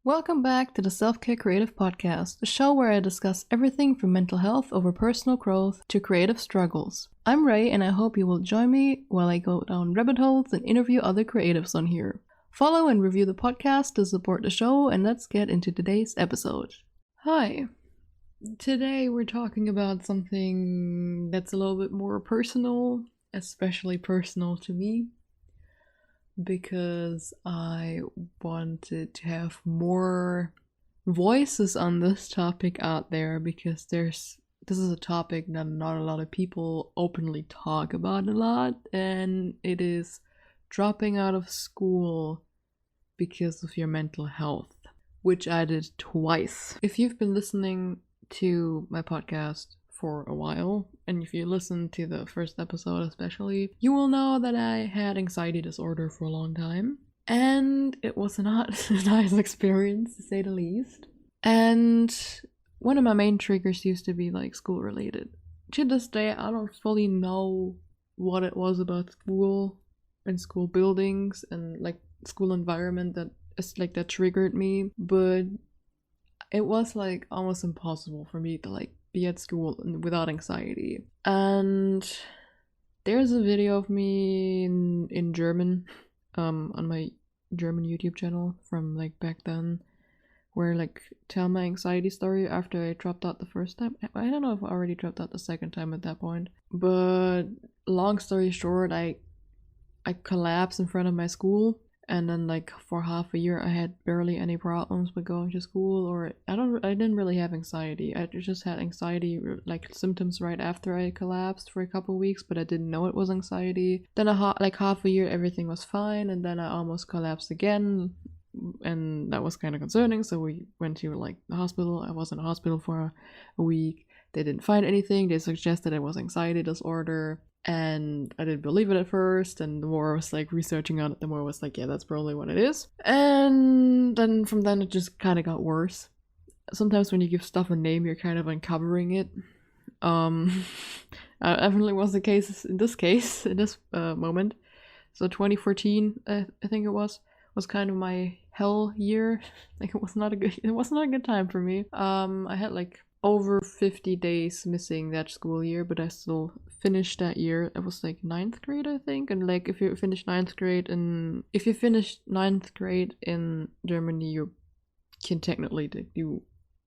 Welcome back to the Self-Care Creative Podcast, a show where I discuss everything from mental health over personal growth to creative struggles. I'm Ray, and I hope you will join me while I go down rabbit holes and interview other creatives on here. Follow and review the podcast to support the show, and let's get into today's episode. Hi. Today we're talking about something that's a little bit more personal, especially personal to me, because I wanted to have more voices on this topic out there, because this is a topic that not a lot of people openly talk about a lot, and it is dropping out of school because of your mental health, which I did twice. If you've been listening to my podcast for a while, and if you listen to the first episode especially, you will know that I had anxiety disorder for a long time, and it was not a nice experience to say the least. And one of my main triggers used to be like school related. To this day, I don't fully know what it was about school and school buildings and like school environment that triggered me, but it was like almost impossible for me to like be at school without anxiety. And there's a video of me in German on my German YouTube channel from like back then, where like tell my anxiety story after I dropped out the first time. I don't know if I already dropped out the second time at that point, but long story short, I collapsed in front of my school. And then like for half a year I had barely any problems with going to school, or I didn't really have anxiety. I just had anxiety like symptoms right after I collapsed for a couple of weeks, but I didn't know it was anxiety. Then like half a year everything was fine, and then I almost collapsed again, and that was kind of concerning. So we went to like the hospital. I was in the hospital for a week. They didn't find anything. They suggested it was anxiety disorder. And I didn't believe it at first, and the more I was like researching on it, the more I was like, yeah, that's probably what it is. And then from then it just kind of got worse. Sometimes when you give stuff a name, you're kind of uncovering it. Definitely was the case in this moment. So 2014, I think it was kind of my hell year. Like it was not a good time for me. I had like over 50 days missing that school year, but I still finished that year. It was like 9th grade, I think. And like if you finish 9th grade in Germany, you can technically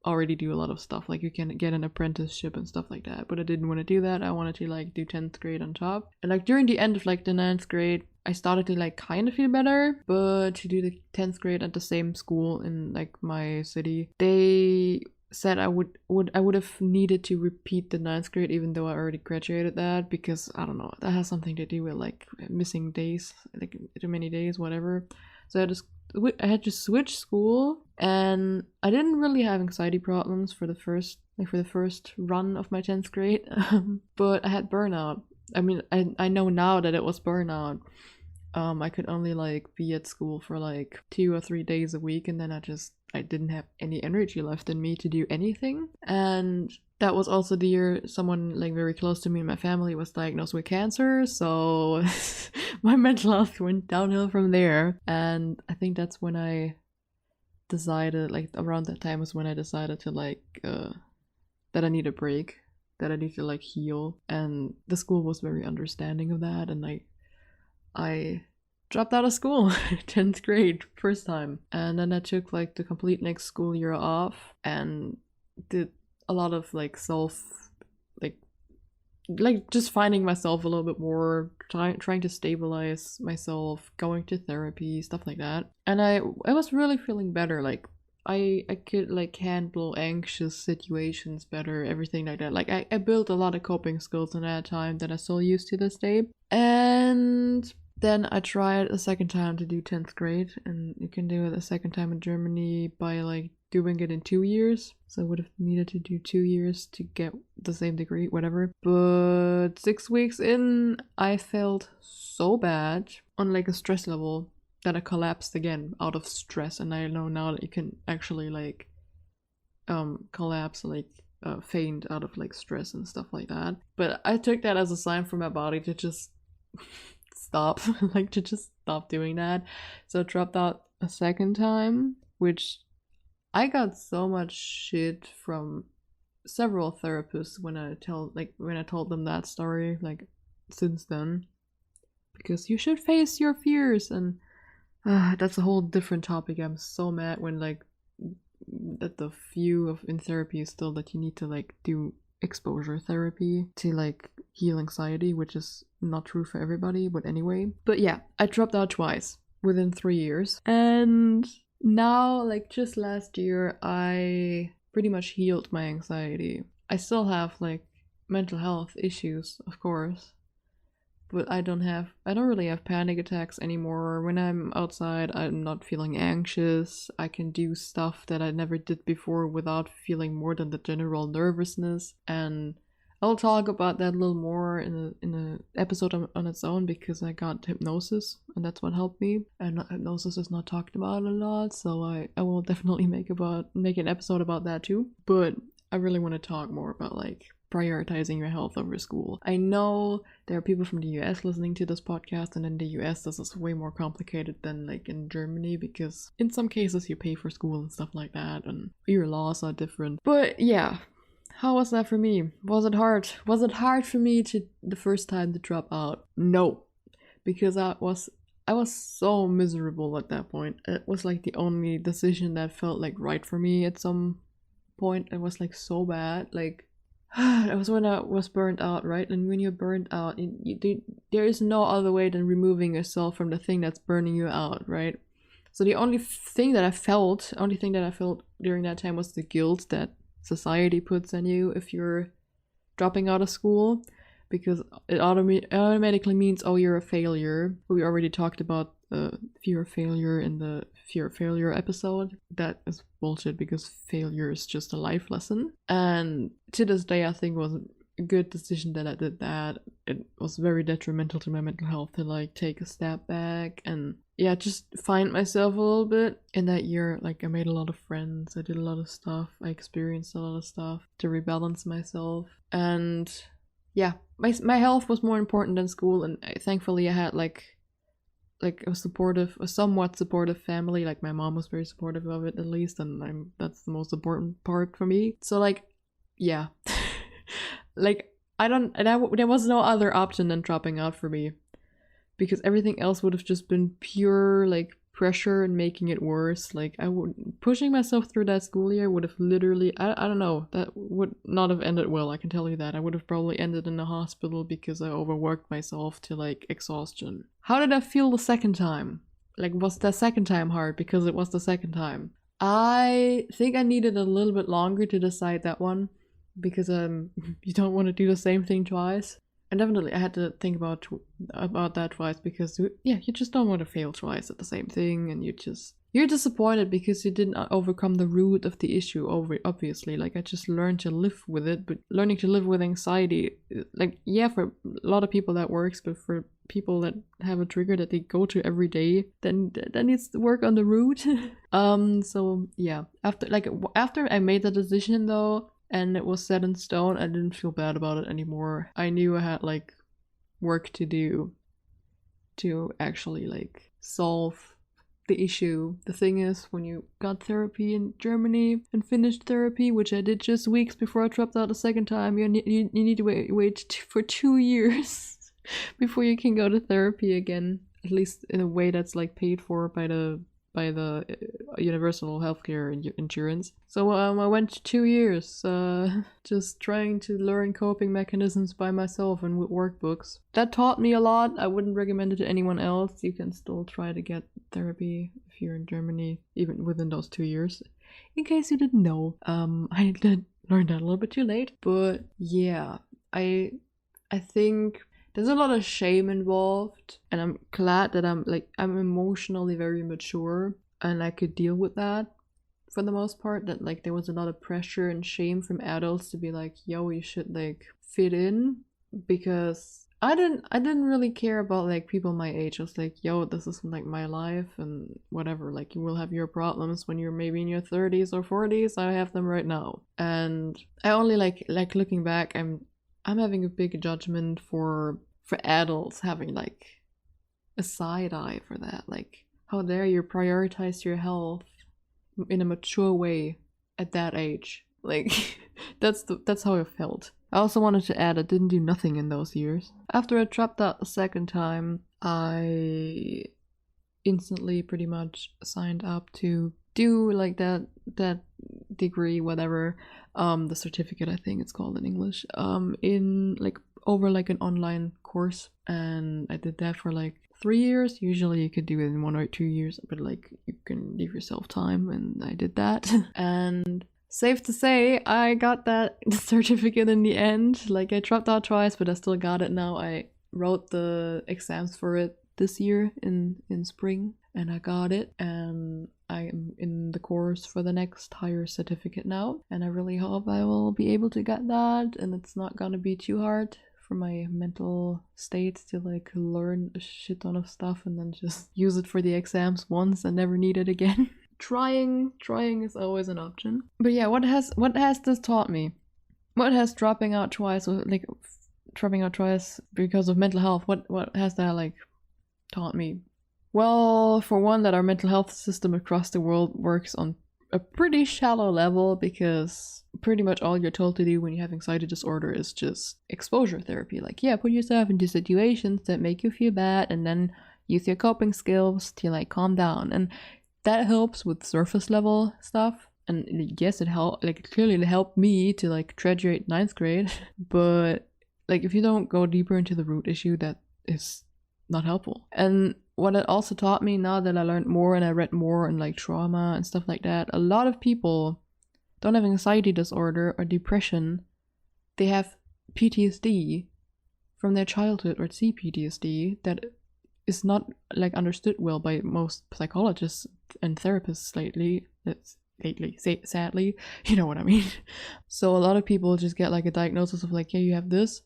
already do a lot of stuff. Like you can get an apprenticeship and stuff like that. But I didn't want to do that. I wanted to like do 10th grade on top. And like during the end of like the 9th grade, I started to like kind of feel better, but to do the 10th grade at the same school in like my city, they said I would have needed to repeat the 9th grade even though I already graduated that, because I don't know, that has something to do with like missing days, like too many days, whatever. So I had to switch school, and I didn't really have anxiety problems for the first run of my 10th grade, but I had burnout. I mean, I know now that it was burnout. I could only like be at school for like 2 or 3 days a week, and then I didn't have any energy left in me to do anything. And that was also the year someone like very close to me in my family was diagnosed with cancer, so my mental health went downhill from there. And I think that's when I decided, like around that time was when I decided to like that I need a break, that I need to like heal. And the school was very understanding of that, and like I dropped out of school 10th grade first time, and then I took like the complete next school year off and did a lot of like self like just finding myself a little bit more, trying to stabilize myself, going to therapy, stuff like that. And I was really feeling better. Like I could like handle anxious situations better, everything like that. Like I built a lot of coping skills in that time that I still use to this day. And then I tried a second time to do 10th grade, and you can do it a second time in Germany by like doing it in 2 years. So I would have needed to do 2 years to get the same degree, whatever. But 6 weeks in, I felt so bad on like a stress level that I collapsed again out of stress. And I know now that you can actually like collapse, like faint out of like stress and stuff like that. But I took that as a sign for my body to just stop, like to just stop doing that. So I dropped out a second time, which I got so much shit from several therapists when I told them that story, like since then, because you should face your fears, and that's a whole different topic. I'm so mad when like that the view of in therapy is still that you need to like do exposure therapy to like heal anxiety, which is not true for everybody, but anyway. But yeah, I dropped out twice within 3 years, and now like just last year I pretty much healed my anxiety. I still have like mental health issues, of course, but I don't really have panic attacks anymore. When I'm outside, I'm not feeling anxious. I can do stuff that I never did before without feeling more than the general nervousness. And I'll talk about that a little more in a episode on its own, because I got hypnosis and that's what helped me. And hypnosis is not talked about a lot, so I will definitely make an episode about that too. But I really want to talk more about like prioritizing your health over school. I know there are people from the US listening to this podcast, and in the US this is way more complicated than like in Germany, because in some cases you pay for school and stuff like that, and your laws are different. But yeah, how was that for me? Was it hard? Was it hard for me to the first time to drop out? No, because I was so miserable at that point. It was like the only decision that felt like right for me at some point. It was like so bad, like it was when I was burnt out, right? And when you're burnt out, there is no other way than removing yourself from the thing that's burning you out, right? So the only thing that I felt during that time was the guilt that society puts on you if you're dropping out of school, because it automatically means, oh, you're a failure. We already talked about fear of failure in the fear of failure episode. That is bullshit, because failure is just a life lesson. And to this day, I think it was a good decision that I did that. It was very detrimental to my mental health to like take a step back and yeah, just find myself a little bit. In that year, like I made a lot of friends, I did a lot of stuff, I experienced a lot of stuff to rebalance myself. And yeah, my health was more important than school, and thankfully I had like a somewhat supportive family. Like my mom was very supportive of it, at least, and that's the most important part for me. So like, yeah, like there was no other option than dropping out for me, because everything else would have just been pure like pressure and making it worse. Like pushing myself through that school year would have literally, I don't know, that would not have ended well, I can tell you that. I would have probably ended in the hospital because I overworked myself to like exhaustion. How did I feel the second time? Like, was the second time hard because it was the second time? I think I needed a little bit longer to decide that one, because you don't want to do the same thing twice. And definitely I had to think about that twice, because yeah, you just don't want to fail twice at the same thing, and you're disappointed because you didn't overcome the root of the issue. Obviously, like I just learned to live with it, but learning to live with anxiety, like yeah, for a lot of people that works, but for people that have a trigger that they go to every day, then that needs to work on the root. So yeah, after I made the decision though, and it was set in stone, I didn't feel bad about it anymore. I knew I had like work to do to actually like solve the issue. The thing is, when you got therapy in Germany and finished therapy, which I did just weeks before I dropped out a second time, you need to wait for 2 years before you can go to therapy again, at least in a way that's like paid for by the universal healthcare insurance. So I went 2 years just trying to learn coping mechanisms by myself and with workbooks. That taught me a lot. I wouldn't recommend it to anyone else. You can still try to get therapy if you're in Germany, even within those 2 years. In case you didn't know, I did learn that a little bit too late. But yeah, I think there's a lot of shame involved, and I'm glad that I'm emotionally very mature and I could deal with that for the most part. That like there was a lot of pressure and shame from adults to be like, yo, you should like fit in, because I didn't really care about like people my age. I was like, yo, this is like my life and whatever, like you will have your problems when you're maybe in your 30s or 40s. I have them right now. And I only like looking back, I'm having a big judgment for adults having like a side eye for that. Like, how dare you prioritize your health in a mature way at that age. Like that's how I felt. I also wanted to add I didn't do nothing in those years. After I dropped out the second time, I instantly pretty much signed up to do like that degree, whatever, the certificate, I think it's called in English, in like over like an online course, and I did that for like 3 years. Usually you could do it in 1 or 2 years, but like you can leave yourself time, and I did that. And safe to say, I got that certificate in the end. Like, I dropped out twice, but I still got it now. I wrote the exams for it this year in spring, and I got it, and I'm in the course for the next higher certificate now, and I really hope I will be able to get that, and it's not gonna be too hard for my mental state to like learn a shit ton of stuff and then just use it for the exams once and never need it again. Trying is always an option. But yeah, what has this taught me? What has dropping out twice because of mental health? What has that like taught me? Well, for one, that our mental health system across the world works on a pretty shallow level, because pretty much all you're told to do when you have anxiety disorder is just exposure therapy. Like, yeah, put yourself into situations that make you feel bad and then use your coping skills to like calm down. And that helps with surface level stuff. And yes, it helped, like clearly it helped me to like graduate 9th grade. But like if you don't go deeper into the root issue, that is not helpful. And what it also taught me, now that I learned more and I read more on like trauma and stuff like that, a lot of people don't have anxiety disorder or depression. They have PTSD from their childhood, or CPTSD, that is not like understood well by most psychologists and therapists lately, sadly, you know what I mean. So a lot of people just get like a diagnosis of like, yeah, you have this,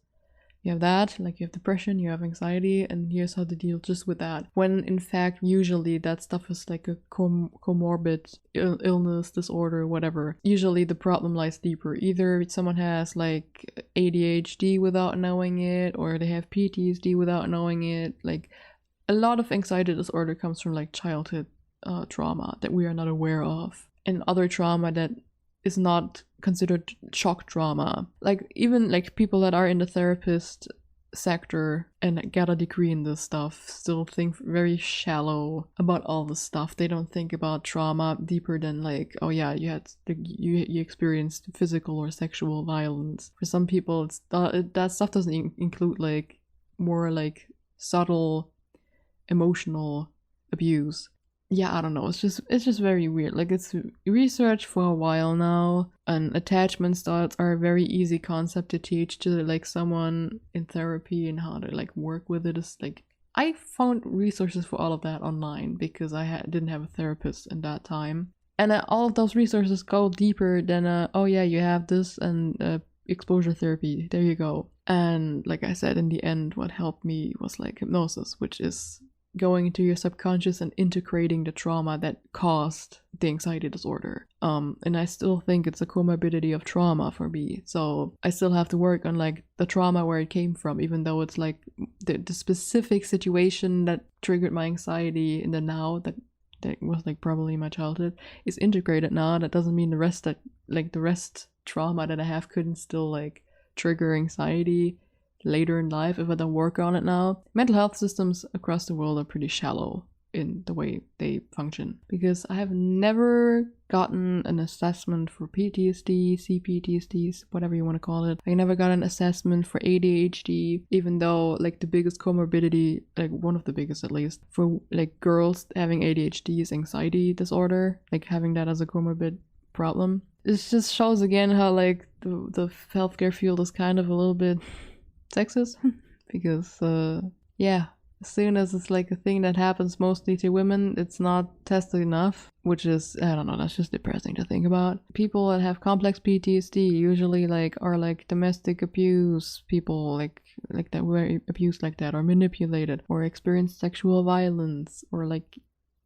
you have that, like you have depression, you have anxiety, and here's how to deal just with that. When in fact, usually that stuff is like a comorbid illness, disorder, whatever. Usually the problem lies deeper. Either someone has like ADHD without knowing it, or they have PTSD without knowing it. Like a lot of anxiety disorder comes from like childhood trauma that we are not aware of, and other trauma that is not considered shock trauma. Like even like people that are in the therapist sector and get a degree in this stuff still think very shallow about all this stuff. They don't think about trauma deeper than like, oh yeah, you experienced physical or sexual violence. For some people, it's that stuff doesn't include like more like subtle emotional abuse. Yeah, I don't know. It's just very weird. Like, it's researched for a while now, and attachment styles are a very easy concept to teach to like someone in therapy, and how to like work with it. Is like, I found resources for all of that online because I didn't have a therapist in that time, and all of those resources go deeper than oh yeah, you have this, and exposure therapy, there you go. And like I said, in the end, what helped me was like hypnosis, which is going into your subconscious and integrating the trauma that caused the anxiety disorder. And I still think it's a comorbidity of trauma for me. So I still have to work on like the trauma where it came from, even though it's like the specific situation that triggered my anxiety in the now, that was like probably my childhood, is integrated now. That doesn't mean the rest trauma that I have couldn't still like trigger anxiety later in life if I don't work on it now. Mental health systems across the world are pretty shallow in the way they function, because I have never gotten an assessment for PTSD, CPTSD, whatever you want to call it. I never got an assessment for ADHD, even though like the biggest comorbidity, like one of the biggest at least, for like girls having ADHD is anxiety disorder, like having that as a comorbid problem. It just shows again how like the healthcare field is kind of a little bit sexist, because yeah, as soon as it's like a thing that happens mostly to women, it's not tested enough, which is, I don't know, that's just depressing to think about. People that have complex PTSD usually like are like domestic abuse people, like that were abused like that, or manipulated, or experienced sexual violence, or like,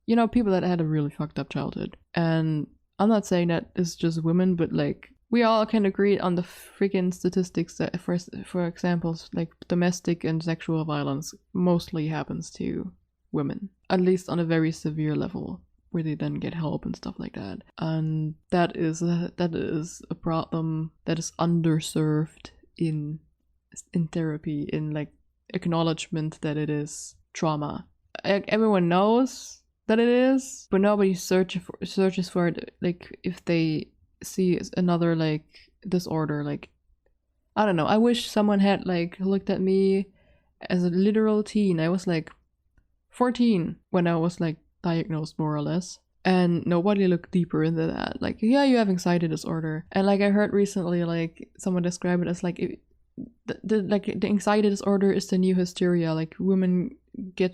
you know, people that had a really fucked up childhood. And I'm not saying that it's just women, but like we all can agree on the freaking statistics that, for examples, like domestic and sexual violence mostly happens to women, at least on a very severe level. where they then get help and stuff like that. And that is a problem that is underserved in therapy, in like acknowledgement that it is trauma. Everyone knows that it is, but nobody searches for it. Like if they see another like disorder, like I don't know. I wish someone had like looked at me as a literal teen. I was like 14 when I was like diagnosed, more or less, and nobody looked deeper into that. Like, yeah, you have anxiety disorder, and like I heard recently, like someone describe it as like the anxiety disorder is the new hysteria. Like women get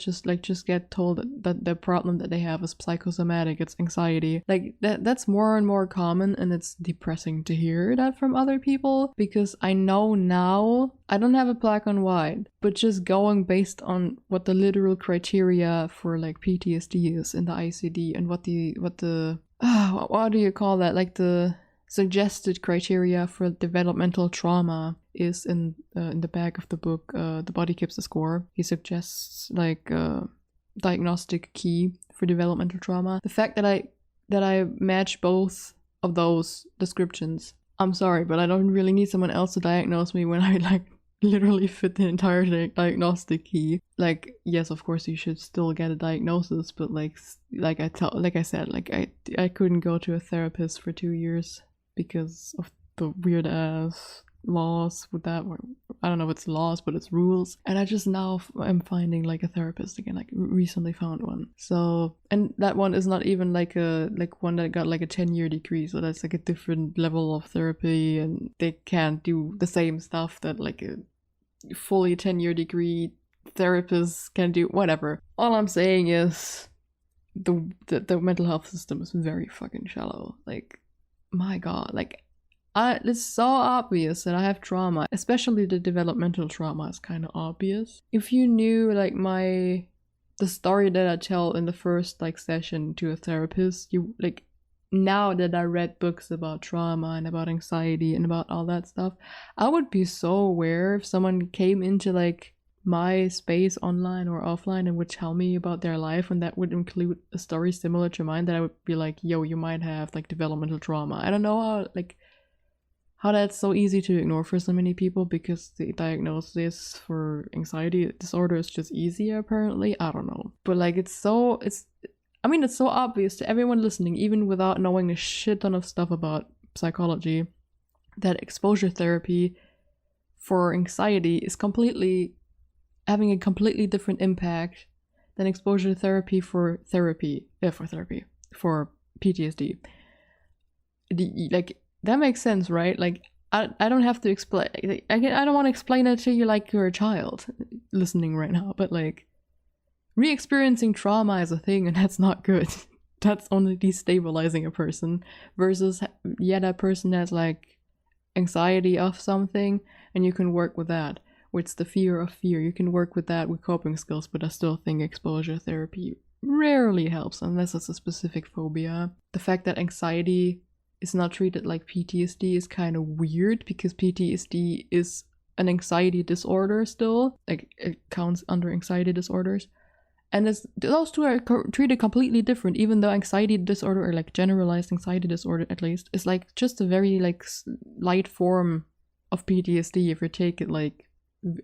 told that the problem that they have is psychosomatic, it's anxiety. Like that's more and more common, and it's depressing to hear that from other people, because I know now, I don't have a black on white, but just going based on what the literal criteria for like PTSD is in the ICD, and what do you call that, like the suggested criteria for developmental trauma is in the back of the book, The Body Keeps the Score. He suggests like a diagnostic key for developmental trauma. The fact that I match both of those descriptions, I'm sorry, but I don't really need someone else to diagnose me when I like literally fit the entire diagnostic key. Like, yes, of course you should still get a diagnosis, but like I said, like I couldn't go to a therapist for 2 years because of the weird ass laws with that. I don't know if it's laws, but it's rules. And I just now am finding like a therapist again, like recently found one. So, and that one is not even like one that got like a 10-year degree. So that's like a different level of therapy, and they can't do the same stuff that like a fully 10-year degree therapist can do. Whatever. All I'm saying is the mental health system is very fucking shallow. Like, my god, like it's so obvious that I have trauma, especially the developmental trauma is kind of obvious. If you knew like the story that I tell in the first like session to a therapist, you like, now that I read books about trauma and about anxiety and about all that stuff, I would be so aware if someone came into like my space online or offline and would tell me about their life, and that would include a story similar to mine, that I would be like, yo, you might have like developmental trauma. I don't know how that's so easy to ignore for so many people, because the diagnosis for anxiety disorder is just easier apparently. I don't know, but like it's so obvious to everyone listening, even without knowing a shit ton of stuff about psychology, that exposure therapy for anxiety is having a completely different impact than exposure therapy for PTSD. Like, that makes sense, right? Like, I don't have to explain. I don't want to explain it to you like you're a child listening right now, but like, re-experiencing trauma is a thing, and that's not good. That's only destabilizing a person, versus that person has like anxiety of something, and you can work with that. It's the fear of fear. You can work with that with coping skills, but I still think exposure therapy rarely helps unless it's a specific phobia. The fact that anxiety is not treated like PTSD is kind of weird, because PTSD is an anxiety disorder still. Like, it counts under anxiety disorders. And those two are treated completely different, even though anxiety disorder, or like generalized anxiety disorder at least, is like just a very like light form of PTSD if you take it like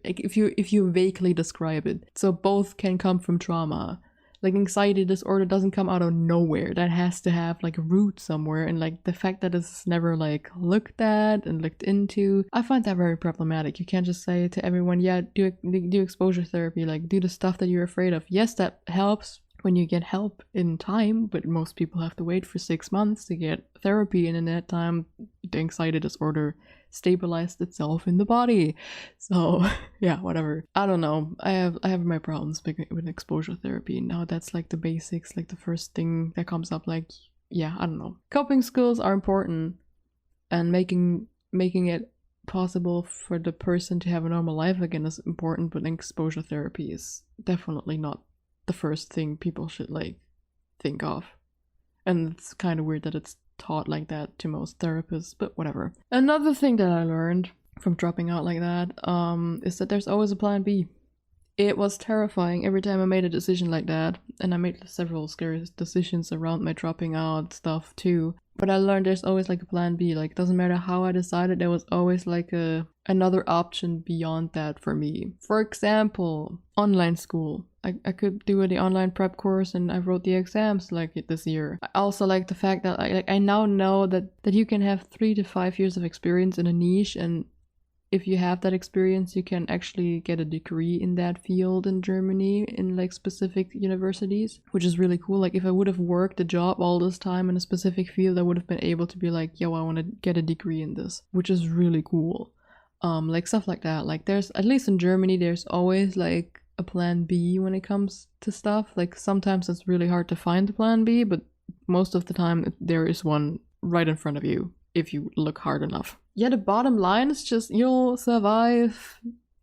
if you vaguely describe it. So both can come from trauma. Like, anxiety disorder doesn't come out of nowhere. That has to have like a root somewhere, and like the fact that it's never like looked at and looked into, I find that very problematic. You can't just say to everyone, yeah, do exposure therapy, like do the stuff that you're afraid of. Yes, that helps when you get help in time, but most people have to wait for 6 months to get therapy, and in that time the anxiety disorder stabilized itself in the body. So yeah, whatever. I don't know. I have my problems with exposure therapy. Now that's like the basics, like the first thing that comes up. Like, yeah, I don't know. Coping skills are important, and making it possible for the person to have a normal life again is important, but exposure therapy is definitely not the first thing people should like think of. And it's kind of weird that it's taught like that to most therapists, but whatever. Another thing that I learned from dropping out like that is that there's always a plan B. It was terrifying every time I made a decision like that, and I made several scary decisions around my dropping out stuff too. But I learned there's always like a plan B. Like, doesn't matter how I decided, there was always like another option beyond that for me. For example, online school. I could do the online prep course, and I wrote the exams like this year. I also like the fact that I now know that you can have 3 to 5 years of experience in a niche, and if you have that experience, you can actually get a degree in that field in Germany in like specific universities, which is really cool. Like if I would have worked a job all this time in a specific field, I would have been able to be like, yo, I want to get a degree in this, which is really cool. Like stuff like that. Like there's, at least in Germany, there's always like a plan B when it comes to stuff. Like sometimes it's really hard to find the plan B, but most of the time there is one right in front of you if you look hard enough. Yeah, the bottom line is just you'll survive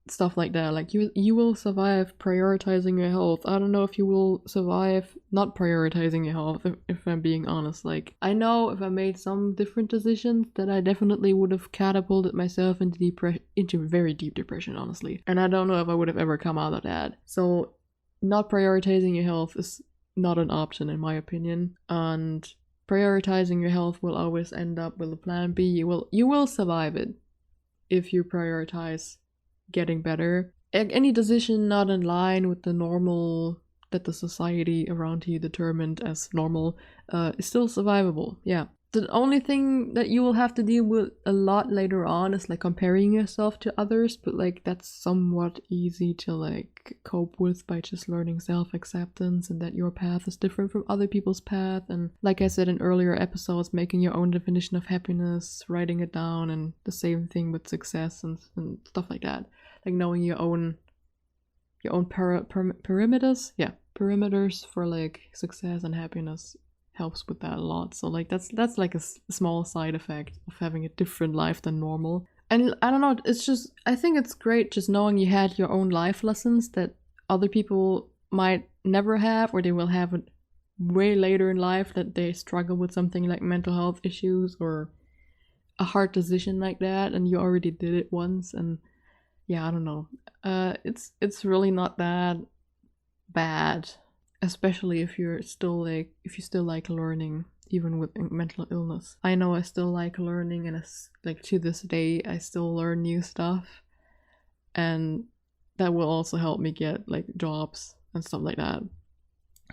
stuff like that. Like you will survive prioritizing your health. I don't know if you will survive not prioritizing your health, if I'm being honest. Like I know if I made some different decisions that I definitely would have catapulted myself into very deep depression, honestly. And I don't know if I would have ever come out of that. So not prioritizing your health is not an option in my opinion. And prioritizing your health will always end up with a plan B. You will survive it if you prioritize getting better. Any decision not in line with the normal that the society around you determined as normal is still survivable. Yeah. The only thing that you will have to deal with a lot later on is like comparing yourself to others, but like that's somewhat easy to like cope with by just learning self-acceptance and that your path is different from other people's path. And like I said in earlier episodes, making your own definition of happiness, writing it down, and the same thing with success and stuff like that. Like knowing your own perimeters. Yeah, perimeters for like success and happiness helps with that a lot. So like that's like a small side effect of having a different life than normal. And I don't know, it's just, I think it's great just knowing you had your own life lessons that other people might never have, or they will have it way later in life, that they struggle with something like mental health issues or a hard decision like that, and you already did it once. And yeah, I don't know, it's really not that bad, especially if you still like learning, even with mental illness. I know I still like learning, and like to this day I still learn new stuff, and that will also help me get like jobs and stuff like that.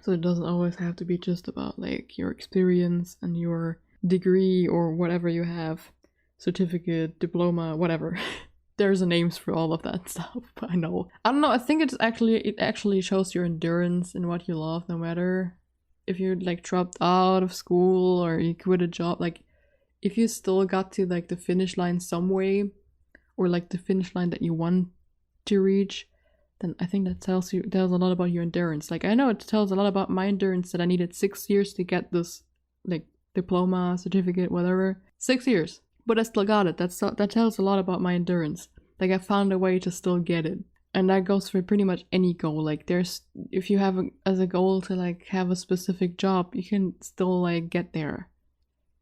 So it doesn't always have to be just about like your experience and your degree or whatever you have, certificate, diploma, whatever. There's names for all of that stuff, but I don't know, I think it actually shows your endurance and what you love, no matter if you're like dropped out of school or you quit a job. Like if you still got to like the finish line some way, or like the finish line that you want to reach, then I think that tells a lot about your endurance. Like I know it tells a lot about my endurance, that I needed 6 years to get this like diploma, certificate, whatever. 6 years. But I still got it. That tells a lot about my endurance. Like I found a way to still get it. And that goes for pretty much any goal. Like if you have as a goal to like have a specific job, you can still like get there.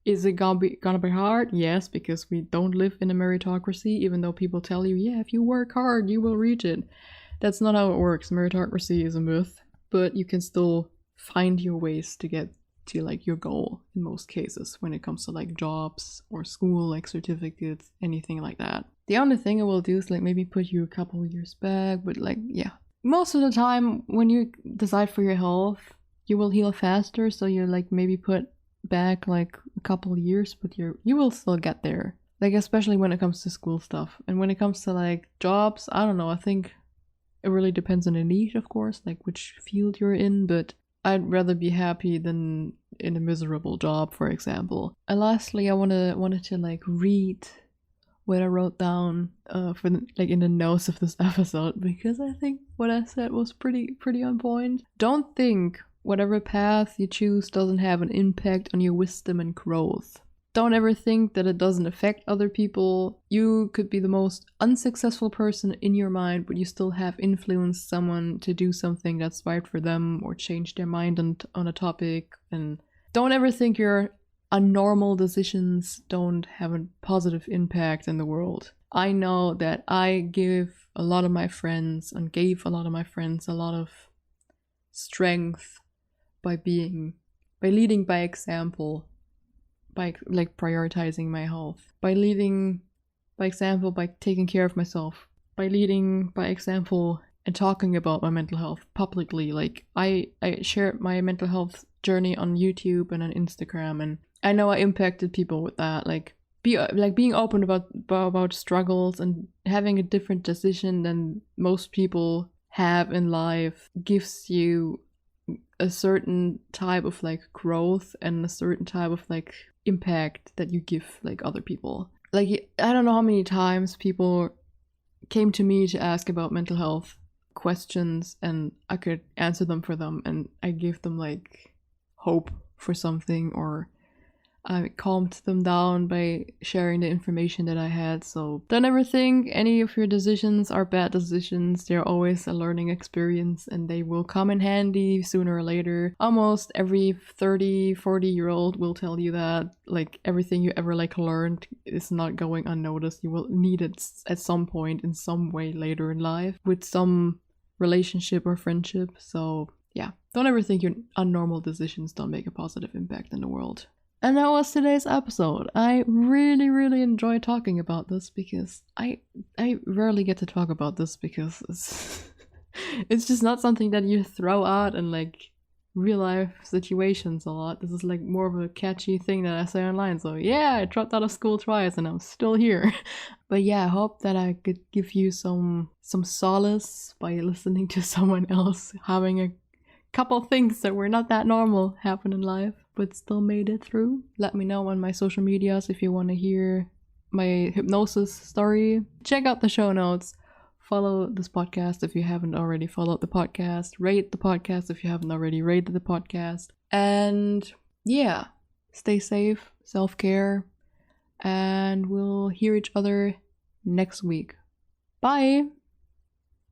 Is it gonna be hard? Yes, because we don't live in a meritocracy, even though people tell you, yeah, if you work hard, you will reach it. That's not how it works. Meritocracy is a myth, but you can still find your ways to get to like your goal in most cases when it comes to like jobs or school, like certificates, anything like that. The only thing it will do is like maybe put you a couple years back, but like yeah, most of the time when you decide for your health, you will heal faster, so you're like maybe put back like a couple years, but you will still get there. Like especially when it comes to school stuff. And when it comes to like jobs, I don't know, I think it really depends on the niche, of course, like which field you're in, but I'd rather be happy than in a miserable job, for example. And lastly, I wanted to like read what I wrote down for like in the notes of this episode, because I think what I said was pretty on point. Don't think whatever path you choose doesn't have an impact on your wisdom and growth. Don't ever think that it doesn't affect other people. You could be the most unsuccessful person in your mind, but you still have influenced someone to do something that's right for them or change their mind on a topic. And don't ever think you're unnormal decisions don't have a positive impact in the world. I know that I give a lot of my friends and gave a lot of my friends a lot of strength by leading by example, by like prioritizing my health, by leading by example, by taking care of myself, by leading by example and talking about my mental health publicly. Like I shared my mental health journey on YouTube and on Instagram, and I know I impacted people with that. Like being open about struggles and having a different decision than most people have in life gives you a certain type of like growth and a certain type of like impact that you give like other people. Like I don't know how many times people came to me to ask about mental health questions and I could answer them for them, and I gave them like hope for something, or I calmed them down by sharing the information that I had. So don't ever think any of your decisions are bad decisions. They're always a learning experience and they will come in handy sooner or later. Almost every 30, 40-year-old will tell you that. Like everything you ever like learned is not going unnoticed. You will need it at some point in some way later in life with some relationship or friendship. So yeah, don't ever think your unnormal decisions don't make a positive impact in the world. And that was today's episode. I really, really enjoy talking about this because I rarely get to talk about this because it's just not something that you throw out in like real life situations a lot. This is like more of a catchy thing that I say online. So yeah, I dropped out of school twice and I'm still here. But yeah, I hope that I could give you some solace by listening to someone else having a couple things that were not that normal happen in life but still made it through. Let me know on my social medias if you want to hear my hypnosis story. Check out the show notes. Follow this podcast if you haven't already followed the podcast. Rate the podcast if you haven't already rated the podcast. And yeah, stay safe, self-care, and we'll hear each other next week. Bye!